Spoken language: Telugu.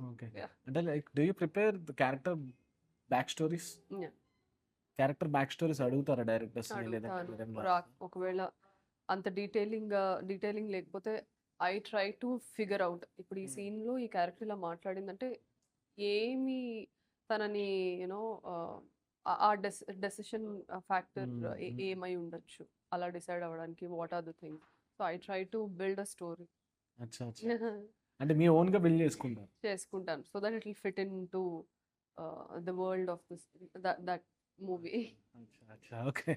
ఓకే. Yeah. అంటే like do you prepare the character back stories? Yeah. Character back stories అడుగుతారా డైరెక్టర్స్‌ని లేదంటే అడుగుతాను. మీరేం ఒకవేళ అంత డీటెయిలింగ్ లేకపోతే I try to figure out. ఇప్పుడు ఈ సీన్‌లో ఈ క్యారెక్టర్ ఇలా మాట్లాడిందంటే ఏమి తనని యూనో ఆ డెసిషన్ ఫ్యాక్టర్ ఏమై ఉండొచ్చు అలా డిసైడ్ అవ్వడానికి what are the things. So I try to build a story. అచ్చా! అచ్చా! అంటే మీ ఓన్‌గా బిల్డ్ చేసుకుంటారు. చేసుకుంటాను so that it will fit into the world of this that movie. అచ్చా! అచ్చా! ఓకే.